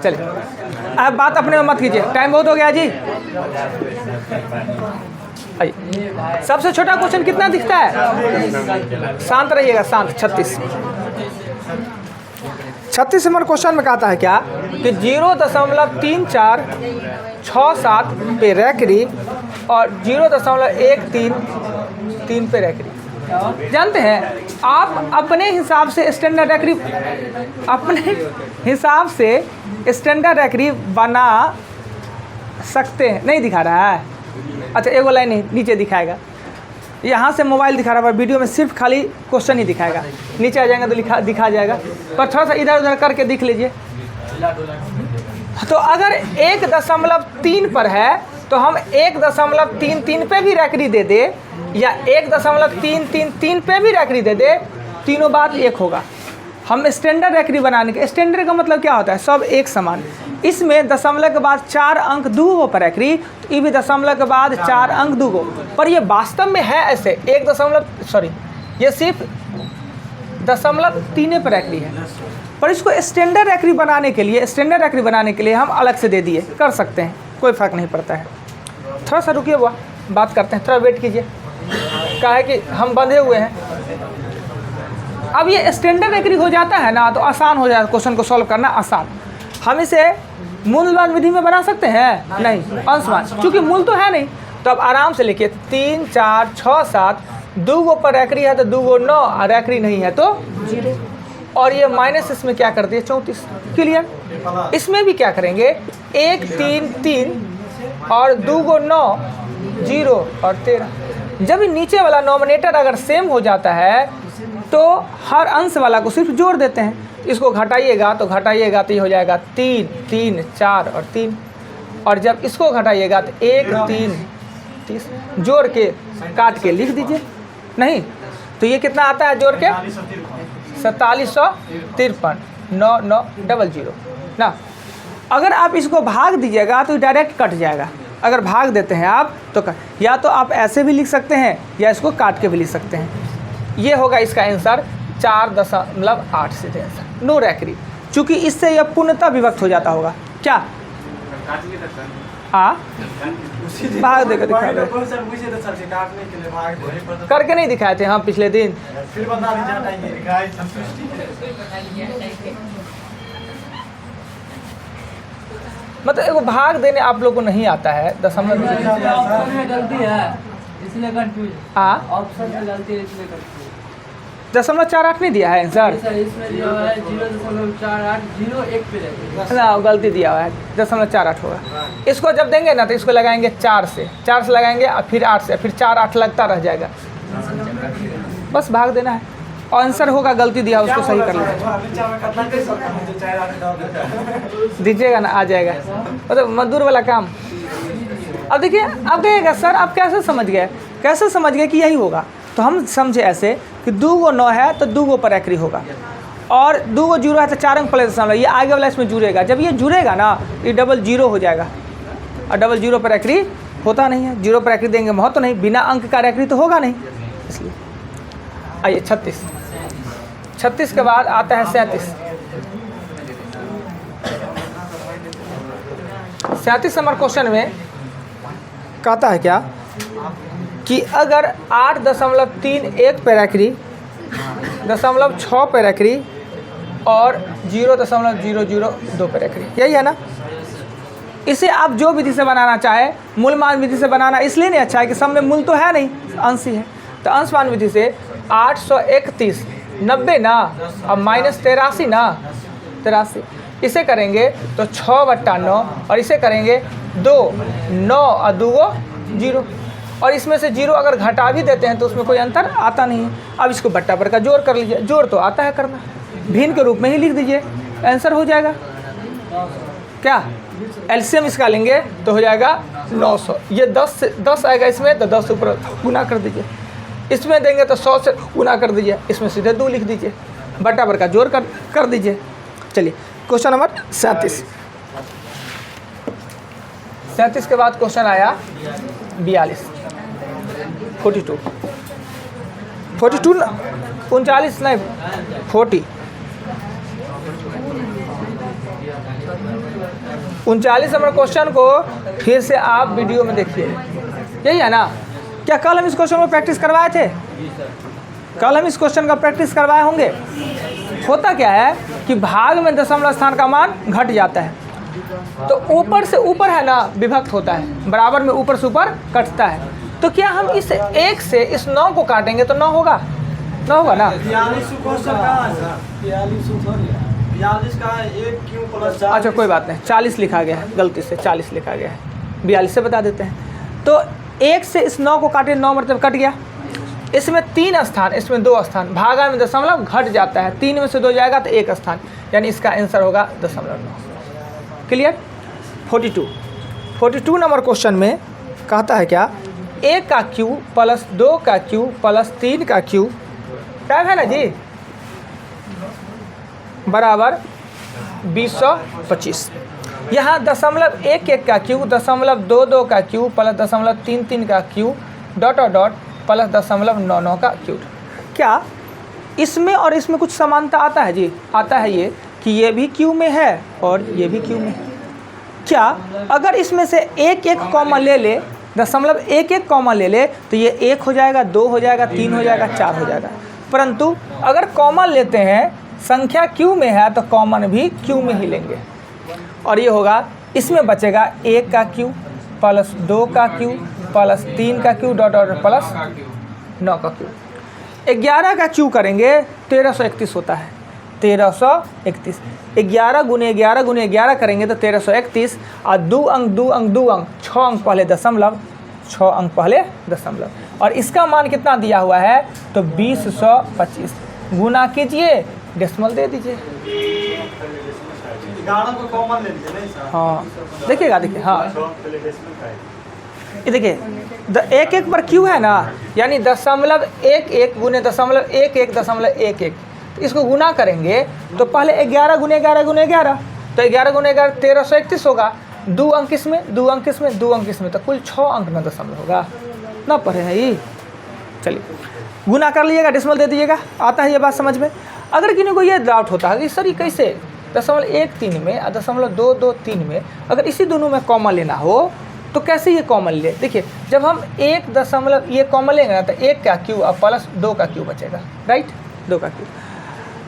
चलिए अब बात अपने में मत कीजिए, टाइम बहुत हो गया जी। आइए, सबसे छोटा क्वेश्चन कितना दिखता है? शांत रहिएगा, शांत। 36 नंबर क्वेश्चन में कहता है क्या कि 0.3467 पे रैकरी और 0.133 पे रैकरी। जानते हैं आप अपने हिसाब से स्टैंडर्ड रैकरी, अपने हिसाब से स्टैंडर्ड रैकरी बना सकते हैं। नहीं दिखा रहा है? अच्छा, एक लाइन नहीं, नीचे दिखाएगा। यहाँ से मोबाइल दिखा रहा है, वीडियो में सिर्फ खाली क्वेश्चन ही दिखाएगा। नीचे आ जाएगा तो दिखा जाएगा, पर थोड़ा सा इधर उधर करके देख लीजिए। तो अगर 1.3 पर है तो हम 1.33 पे भी रैकरी दे दे या 1.333 पे भी रैकरी दे दे, तीनों बात एक होगा। हम स्टैंडर्ड रैकरी बनाने के, स्टैंडर्ड का मतलब क्या होता है? सब एक समान। इसमें दशमलव के बाद 4 अंक दूगो पर रैकरी, तो ये भी दशमलव के बाद 4 अंक दूगो, पर ये वास्तव में है ऐसे ये सिर्फ 0.3 पर रैकरी है। पर इसको स्टैंडर्ड रैकरी बनाने के लिए हम अलग से दे दिए, कर सकते हैं, कोई फ़र्क नहीं पड़ता है। थोड़ा सा रुकिए, वो बात करते हैं, थोड़ा वेट कीजिए। क्या है कि हम बंधे हुए हैं। अब ये स्टैंडर्ड रैकरी हो जाता है ना तो आसान हो जाता है, क्वेश्चन को सॉल्व करना आसान। हम इसे मूलमान विधि में बना सकते हैं? नहीं, अंशमान, क्योंकि मूल तो है नहीं। तो अब आराम से लिखिए 3 4 6 7, दूगो पर रैकरी है तो दूगो 9, और रैकरी नहीं है तो 0। और ये माइनस इसमें क्या कर दिए? 34। क्लियर? इसमें भी क्या करेंगे? 1 3 3 और दूगो 9, 0 और 13। जब नीचे वाला नॉमिनेटर अगर सेम हो जाता है तो हर अंश वाला को सिर्फ जोड़ देते हैं। इसको घटाइएगा तो ये हो जाएगा 3 3 4 और 3, और जब इसको घटाइएगा तो 1 3 30, जोड़ के काट के लिख दीजिए। नहीं तो ये कितना आता है जोड़ के? 4753 9900 ना। अगर आप इसको भाग दीजिएगा तो डायरेक्ट कट जाएगा। अगर भाग देते हैं आप तो या तो आप ऐसे भी लिख सकते हैं या इसको काट के भी लिख सकते हैं। ये होगा इसका आंसर 4.8 सीधे आंसर, नो रैकरी। चूँकि इससे यह पूर्णतः विभक्त हो जाता होगा। क्या भाग देकर दिखा दे, करके नहीं दिखाए थे हम पिछले दिन? मतलब एगो भाग देने आप लोग को नहीं आता है, दशमलव गलती है इसलिए कंफ्यूज। ऑप्शन में गलती है इसलिए कंफ्यूज। 0.48 नहीं दिया है आंसर? इसमें दिया हुआ है 0.4801 पे रहता है ना, गलती दिया हुआ है, 0.48 होगा। इसको जब देंगे ना तो इसको लगाएंगे 4 से लगाएंगे, और फिर 8 से, फिर 4 8 लगता रह जाएगा। बस भाग देना है, आंसर होगा। गलती दिया उसको सही कर लीजिए, दीजिएगा ना, आ जाएगा। मतलब मजदूर वाला काम। अब देखिए, अब कहिएगा सर आप कैसे समझ गए कि यही होगा? तो हम समझे ऐसे कि दूगो 9 है तो दूगो पर रैकरी होगा, और दूगो 0 है तो 4 अंक प्लस दशमलव, ये आगे वाला इसमें जुड़ेगा। जब ये जुड़ेगा ना ये 00 हो जाएगा, और 00 पर रैकरी होता नहीं है। 0 पर रैकरी देंगे महत्व तो नहीं, बिना अंक का रैकरी तो होगा नहीं, इसलिए। आइए 36 के बाद आता है 37 नंबर क्वेश्चन में कहता है क्या कि अगर 8.31 पे रैकरी, 0.6 पे रैकरी और 0.002 पे रैकरी, यही है ना। इसे आप जो विधि से बनाना चाहे, मूलमान विधि से बनाना इसलिए नहीं अच्छा है कि सब में मूल तो है नहीं, अंश ही है। तो अंशमान विधि से 831 90 ना, अब माइनस 83 ना, 83 इसे करेंगे तो 6/9, और इसे करेंगे 2 9 और 2 0, और इसमें से 0 अगर घटा भी देते हैं तो उसमें कोई अंतर आता नहीं है। अब इसको बट्टा पर का जोड़ कर लीजिए, जोड़ तो आता है करना, भिन्न के रूप में ही लिख दीजिए, आंसर हो जाएगा। क्या एलसीएम इसका लेंगे तो हो जाएगा 900। ये 10 आएगा इसमें तो 10 ऊपर गुना कर दीजिए, इसमें देंगे तो 100 से गुना कर दीजिए, इसमें सीधे 2 लिख दीजिए, बट्टा पर का जोड़ कर दीजिए। चलिए क्वेश्चन नंबर 37 के बाद क्वेश्चन आया 42 42 39 नहीं 40 39 नंबर क्वेश्चन को फिर से आप वीडियो में देखिए, यही है ना। क्या कल हम इस क्वेश्चन को प्रैक्टिस करवाए थे? कल हम इस क्वेश्चन का प्रैक्टिस करवाए होंगे। होता क्या है कि भाग में दशमलव स्थान का मान घट जाता है, तो ऊपर से ऊपर है ना विभक्त होता है, बराबर में ऊपर से ऊपर कटता है। तो क्या हम इस 1 से इस 9 को काटेंगे तो 9 होगा, 9 होगा ना। 42 का 1 क्यों प्लस 4। अच्छा कोई बात नहीं, 40 लिखा गया है, गलती से 40 लिखा गया है, 42 से बता देते हैं। तो 1 से इस 9 को काटे, 9 मतलब कट गया। इसमें 3 स्थान, इसमें 2 स्थान, भागा में दशमलव घट जाता है, 3 में से 2 जाएगा तो 1 स्थान, यानी इसका आंसर होगा 0.9। क्लियर। 42 नंबर क्वेश्चन में कहता है क्या, 1 का क्यूब प्लस 2 का क्यूब प्लस 3 का क्यूब, टाइम है ना जी, बराबर 2025। यहाँ 0.11 का क्यूब, 0.22 का क्यूब प्लस 0.33 का क्यूब डॉट और डॉट प्लस 0.99 का क्यूब। क्या इसमें और इसमें कुछ समानता आता है जी? आता है ये कि ये भी क्यू में है और ये भी क्यू में है। क्या अगर इसमें से एक कॉमन ले ले, 0.11 कॉमन ले ले तो ये 1 हो जाएगा, 2 हो जाएगा, 3 हो जाएगा, 4 हो जाएगा। परंतु अगर कॉमन लेते हैं, संख्या क्यू में है तो कॉमन भी क्यू में ही लेंगे, और ये होगा, इसमें बचेगा 1 का क्यू प्लस 2 का क्यू प्लस 3 का क्यू डॉट डॉट प्लस 9 का क्यू। 11 का क्यू करेंगे 1331 होता है, 1331। 11 गुने 11 गुने 11 करेंगे तो 1331, और 2 अंक 6 अंक पहले दशमलव, 6 अंक पहले दशमलव, और इसका मान कितना दिया हुआ है तो 2025। गुना कीजिए, डेसिमल दे दीजिए। 11 को कॉमन ले लीजिए नहीं सर। हाँ देखिएगा, देखिए हाँ ये देखिए 1 पर क्यू है ना, यानी 0.11 गुने 0.11 तो इसको गुना करेंगे तो पहले 11 गुने 11 गुने 11, तो 11 गुने 11 1331 होगा। 2 अंक इसमें, 2 अंक इसमें, 2 अंक इसमें, तो कुल 6 अंक में दशमलव होगा ना। पढ़े हैं ये, चलिए गुना कर लीजिएगा, डेसिमल दे दीजिएगा। आता है ये बात समझ में। अगर किसी को ये डाउट होता है कि सर ये कैसे 0.13 में और 0.223 में अगर इसी दोनों में कॉमन लेना हो तो कैसे ये कॉमन ले, देखिए जब हम 1 दशमलव ये कॉमन लेंगे ना तो 1 का क्यू और प्लस 2 का क्यू बचेगा, राइट, 2 का क्यू।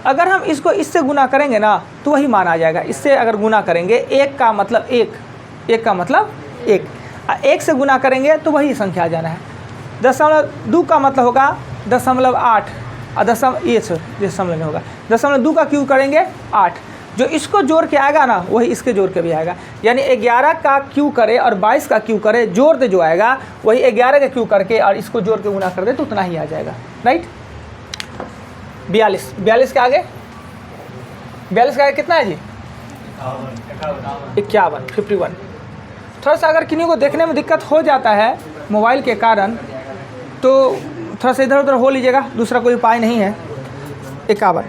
अगर हम इसको इससे गुना करेंगे ना तो वही मान आ जाएगा। इससे अगर गुना करेंगे 1 का मतलब 1 का मतलब 1 से गुना करेंगे तो वही संख्या आ जाना है। 0.2 का मतलब होगा 0.8 और दशमलव नहीं होगा, 0.2 का क्यू करेंगे 8, जो इसको जोड़ के आएगा ना वही इसके जोड़ के भी आएगा। यानी 11 का क्यू करे और 22 का क्यू करे, जोड़ दे जो आएगा वही 11 का क्यू करके और इसको जोड़ के गुना कर दे तो उतना ही आ जाएगा, राइट। 42 के आगे, 42 के आगे कितना है जी? 51। थोड़ा सा अगर किन्हीं को देखने में दिक्कत हो जाता है मोबाइल के कारण तो थोड़ा सा इधर उधर हो लीजिएगा, दूसरा कोई उपाय नहीं है। 51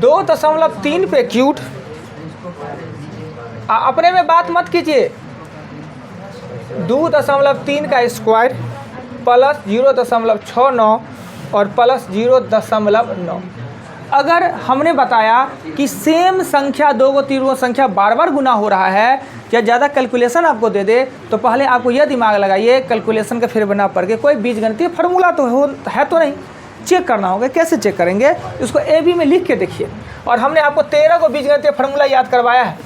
2.3 पे क्यूट, अपने में बात मत कीजिए। 2.3 का स्क्वायर प्लस 0.69 और प्लस 0.9। अगर हमने बताया कि सेम संख्या 2 को 3 को संख्या बार बार गुना हो रहा है या ज़्यादा कैलकुलेशन आपको दे दे तो पहले आपको यह दिमाग लगाइए कैलकुलेशन का फिर बना पड़ के कोई बीजगणितीय फार्मूला तो है तो नहीं, चेक करना होगा। कैसे चेक करेंगे? इसको AB में लिख के देखिए। और हमने आपको 13 को बीजगणितीय फार्मूला याद करवाया है,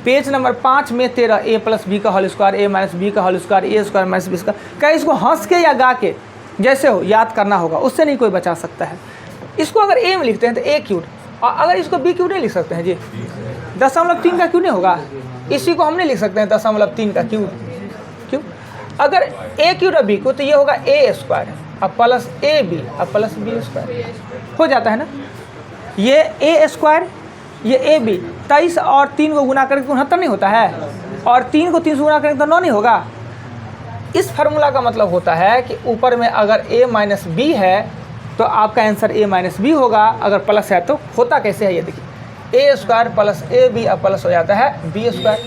पेज नंबर 5 में 13 a + b का होल स्क्वायर, a - b का होल स्क्वायर, a² - b का। क्या इसको हंस के या गा के जैसे हो याद करना होगा, उससे नहीं कोई बचा सकता है। इसको अगर a में लिखते हैं तो a3, और अगर इसको b3 नहीं लिख सकते हैं जी, 0.3 का क्यों नहीं होगा, इसी को हम नहीं लिख सकते हैं 0.3 का क्यों। अगर a3 और b को तो ये होगा a² और प्लस ab और प्लस b² हो जाता है ना। ये a² ये ab, 23 और 3 को गुना करके 69 नहीं होता है, और 3 को 3 से गुना करेंगे तो 9 नहीं होगा। इस फार्मूला का मतलब होता है कि ऊपर में अगर a - b है तो आपका आंसर a - b होगा, अगर प्लस है तो होता कैसे है ये देखिए, a² प्लस ab और प्लस हो जाता है b²,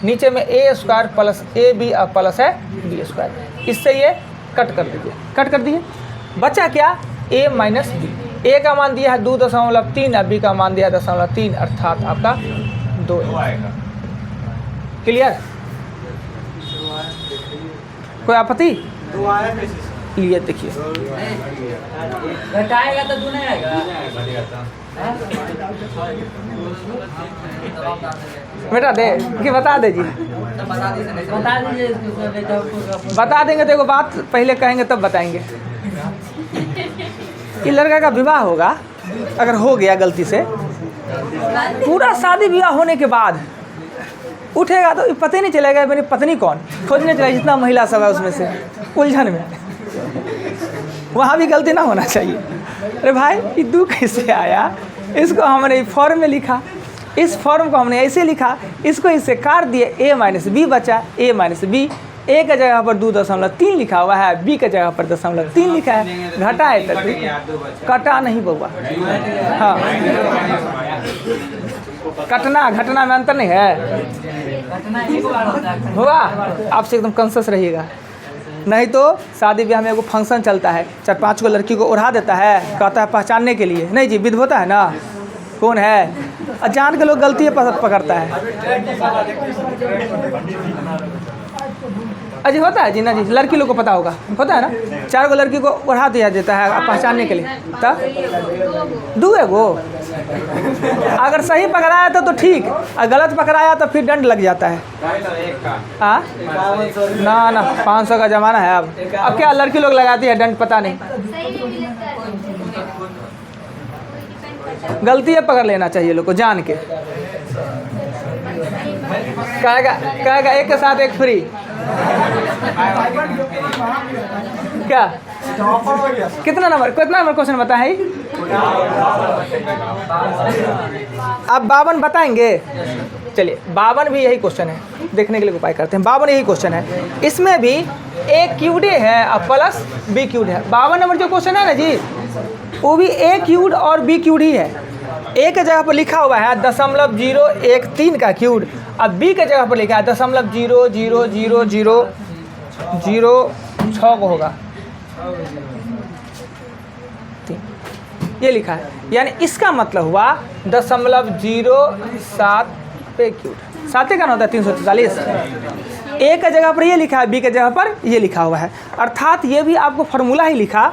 नीचे में a² प्लस ab और प्लस है b²। इससे ये कट कर दीजिए, कट कर दिए, बचा क्या a - b। a का मान दिया है 2.3 और b का मान दिया है 0.3, अर्थात आपका 2 क्लियर? कोई आपत्ति? 2 आया कैसे से? लिए देखिए घटाएगा तो 2 नहीं आएगा। बेटा दे कि बता दे जी, बता दीजिए इसको। बता देंगे तो एगो बात पहले कहेंगे तब बताएंगे। ये लड़का का विवाह होगा, अगर हो गया गलती से, पूरा शादी विवाह होने के बाद उठेगा तो पता ही नहीं चलेगा मेरी पत्नी कौन, खोजने चलेगा जितना महिला सब है उसमें से, उलझन में। वहाँ भी गलती ना होना चाहिए। अरे भाई ये 2 कैसे आया, इसको हमने फॉर्म में लिखा, इस फॉर्म को हमने ऐसे लिखा, इसको इससे काट दिए, a माइनस बी बचा, a माइनस बी, a का जगह पर 2.3 लिखा हुआ है, b का जगह पर 0.3 लिखा है, घटा है तो कटा नहीं बउआ। हाँ कटना घटना में अंतर नहीं है, घटना एक बार होता है। हुआ? आपसे एकदम कॉन्शियस रहिएगा, नहीं तो शादी ब्याह में एगो फंक्शन चलता है, 4-5 को लड़की को उड़ा देता है, कहता है पहचानने के लिए, नहीं जी विध होता है ना कौन है, और जान के लोग गलती पकड़ता है। अजी होता है जी ना जी, लड़की लोग को पता होगा, होता है ना, 4 को लड़की को उड़ा दिया देता है पहचानने के लिए, तब 2 है वो। अगर सही पकड़ाया तो ठीक, और गलत पकड़ाया तो फिर दंड लग जाता है। हाँ ना 500 का ज़माना है अब क्या लड़की लोग लगाती है दंड, पता नहीं, गलती है पकड़ लेना चाहिए लोग को जान के। कहेगा एक के साथ एक फ्री, क्या कितना नंबर क्वेश्चन बता है? आप 52 बताएंगे? चलिए 52 भी यही क्वेश्चन है, देखने के लिए उपाय करते हैं। 52 यही क्वेश्चन है, इसमें भी a क्यूड है और प्लस b क्यूड है। 52 नंबर जो क्वेश्चन है ना जी, वो भी a क्यूड और b क्यूड ही है। a के जगह पर लिखा हुआ है 0.013 का क्यूड, अब b के जगह पर लिखा है 0.0000006 को होगा, ये लिखा है, यानी इसका मतलब हुआ 0.07 पे क्यूड, 7 का ना होता है 343। a का जगह पर ये लिखा है, b के जगह पर ये लिखा हुआ है, अर्थात ये भी आपको फार्मूला ही लिखा,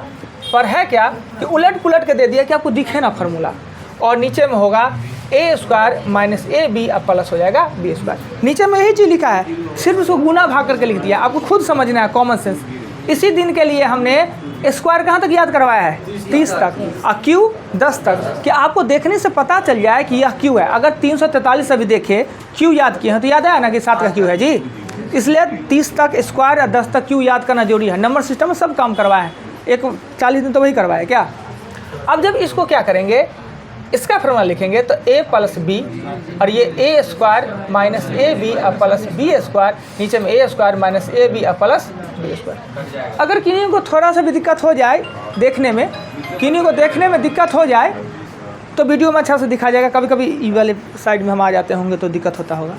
पर है क्या कि उलट पुलट के दे दिया कि आपको दिखे ना फार्मूला, और नीचे में होगा a² माइनस ab, अब प्लस हो जाएगा b²। नीचे में यही चीज़ लिखा है, सिर्फ उसको गुना भाग करके लिख दिया, आपको खुद समझना है, कॉमन सेंस। इसी दिन के लिए हमने स्क्वायर कहाँ तक याद करवाया है? 30 तक, और क्यू 10 तक, कि आपको देखने से पता चल जाए कि यह क्यू है। अगर 343 अभी देखे क्यू याद किए हैं तो याद आया ना कि 7 का क्यू है जी, इसलिए 30 तक स्क्वायर या 10 तक क्यू याद करना जरूरी है। नंबर सिस्टम में सब काम करवाया है, एक 40 दिन तो वही करवाया क्या। अब जब इसको क्या करेंगे, इसका फॉर्मूला लिखेंगे तो a प्लस b, और ये a² minus ab plus b², नीचे में a² minus ab plus b²। अगर किन्हीं को थोड़ा सा भी दिक्कत हो जाए देखने में, किन्हीं को देखने में दिक्कत हो जाए तो वीडियो में अच्छा से दिखा जाएगा, कभी कभी ई वाले साइड में हम आ जाते होंगे तो दिक्कत होता होगा,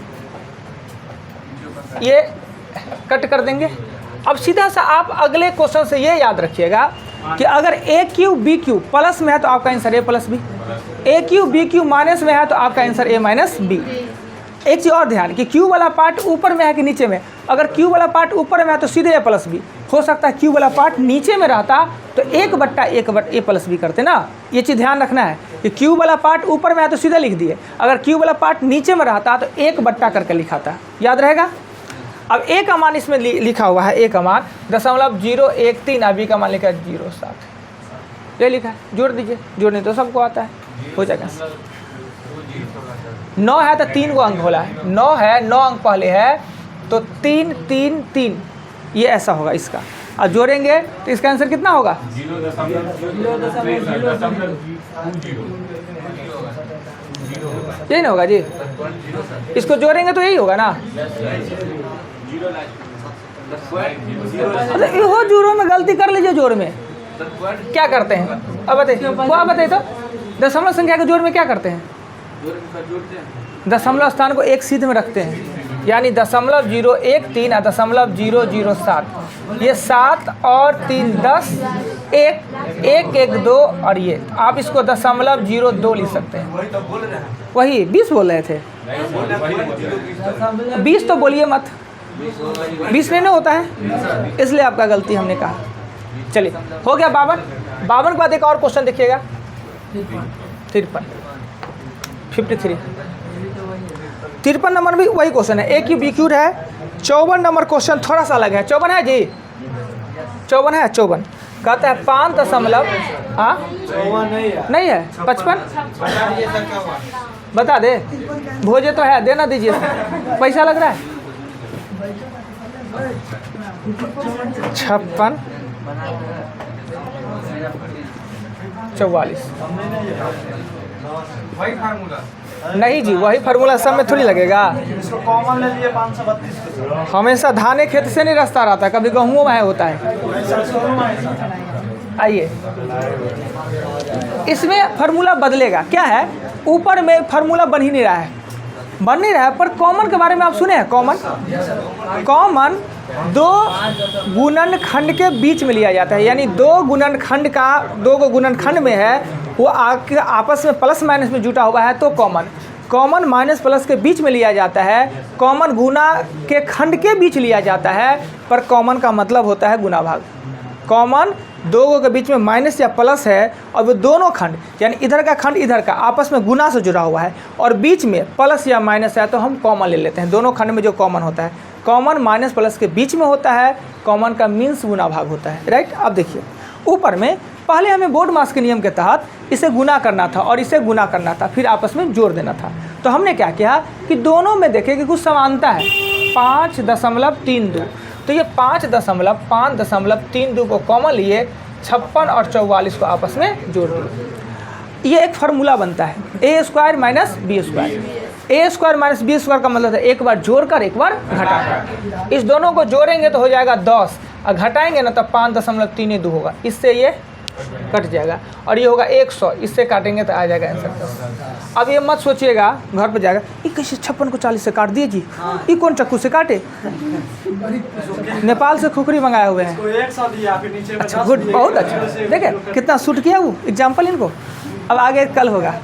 ये कट कर देंगे। अब सीधा सा आप अगले क्वेश्चन से ये याद रखिएगा कि अगर a cube b cube plus में है तो आपका answer a plus b, a cube b cube minus में है तो आपका आंसर a माइनस बी। एक चीज़ और ध्यान कि q वाला पार्ट ऊपर में है कि नीचे में, अगर q वाला पार्ट ऊपर में है तो सीधे a प्लस बी, हो सकता है q वाला पार्ट नीचे में रहता तो 1/1 a प्लस बी करते ना, ये चीज़ ध्यान रखना है कि q वाला पार्ट ऊपर में है तो सीधे लिख दिए, अगर q वाला पार्ट नीचे में रहता तो 1/, करके लिखा था, याद रहेगा। अब a का मान इसमें लिखा हुआ है, a का मान 0.013, और b का मान लिखा है 0.7, ये लिखा है, जोड़ दीजिए, जोड़ने तो सबको आता है, हो जाएगा। 9 है तो 3 को अंक होला है, 9 है, 9 अंक पहले है तो 3 3 3, ये ऐसा होगा इसका, और जोड़ेंगे तो इसका आंसर कितना होगा? यही ना होगा जी, इसको जोड़ेंगे तो यही होगा ना। मतलब इहो जोड़ों में गलती कर लीजिए, जोड़ में क्या करते हैं अब बताइए, वो आप बताइए तो, दशमलव संख्या के जोड़ में क्या करते हैं? दशमलव स्थान को एक सीध में रखते हैं, यानी 0.013 और 0.007, ये 7 और 3 10, एक एक एक दो और ये आप इसको 0.02 लिख सकते हैं। वही तो बोल रहे हैं। वही 20 बोल रहे थे, 20 तो बोलिए मत, 20 नहीं ना होता है, इसलिए आपका गलती हमने कहा। चलिए हो गया 52। 52 के बाद एक और क्वेश्चन देखिएगा, 53 53 नंबर भी वही क्वेश्चन है, ए क्यू बी क्यू है। 54 नंबर क्वेश्चन थोड़ा सा अलग है। 54 है जी, 54 है। 54 कहता है 5 दशमलव हाँ नहीं है 55 बता दे, भोजे तो है, देना दीजिए, पैसा लग रहा है। 56 44 वही फार्मूला नहीं जी, वही फार्मूला सब में थोड़ी लगेगा। इसको कॉमन ले लिए 532 हमेशा धाने खेत से नहीं रास्ता रहता, कभी गेहूँ में होता है। आइए इसमें फार्मूला बदलेगा, क्या है, ऊपर में फार्मूला बन ही नहीं रहा है, पर कॉमन के बारे में आप सुने हैं? कॉमन दो गुणनखंड के बीच में लिया जाता है, यानी दो गो गुणनखंड में है, वो आपस में प्लस माइनस में जुटा हुआ है तो कॉमन माइनस प्लस के बीच में लिया जाता है। कॉमन गुना के खंड के बीच लिया जाता है, पर कॉमन का मतलब होता है गुना भाग। कॉमन दो गो के बीच में माइनस या प्लस है और वो दोनों खंड यानी इधर का खंड इधर का आपस में गुना से जुड़ा हुआ है और बीच में प्लस या माइनस है तो हम कॉमन ले लेते हैं। दोनों खंड में जो कॉमन होता है, कॉमन माइनस प्लस के बीच में होता है, कॉमन का मीन्स गुना भाग होता है, राइट। अब देखिए ऊपर में पहले हमें बोर्ड मास के नियम के तहत इसे गुना करना था और इसे गुना करना था, फिर आपस में जोड़ देना था। तो हमने क्या किया कि दोनों में देखें कि कुछ समानता है, 5.32, तो ये 5.32 को कॉमन लिए, 56 और 44 को आपस में जोड़ दिए। ये एक फार्मूला बनता है, ए स्क्वायर माइनस बी स्क्वायर। ए स्क्वायर माइनस बी स्क्वायर का मतलब है एक बार जोड़कर एक बार घटाकर। इस दोनों को जोड़ेंगे तो हो जाएगा 10 और घटाएंगे ना तो 5.32 होगा, इससे ये कट जाएगा और ये होगा 100, इससे काटेंगे तो आ जाएगा आंसर 10। अब ये मत सोचिएगा घर पे जाएगा ये कैसे 56 को 40 से काट दिए जी, ये कौन चक्कू से काटे, नेपाल से खुखरी मंगाए हुए हैं। अच्छा गुड, बहुत अच्छा, देखे कितना सूट किया वो एग्जाम्पल इनको। अब आगे कल होगा।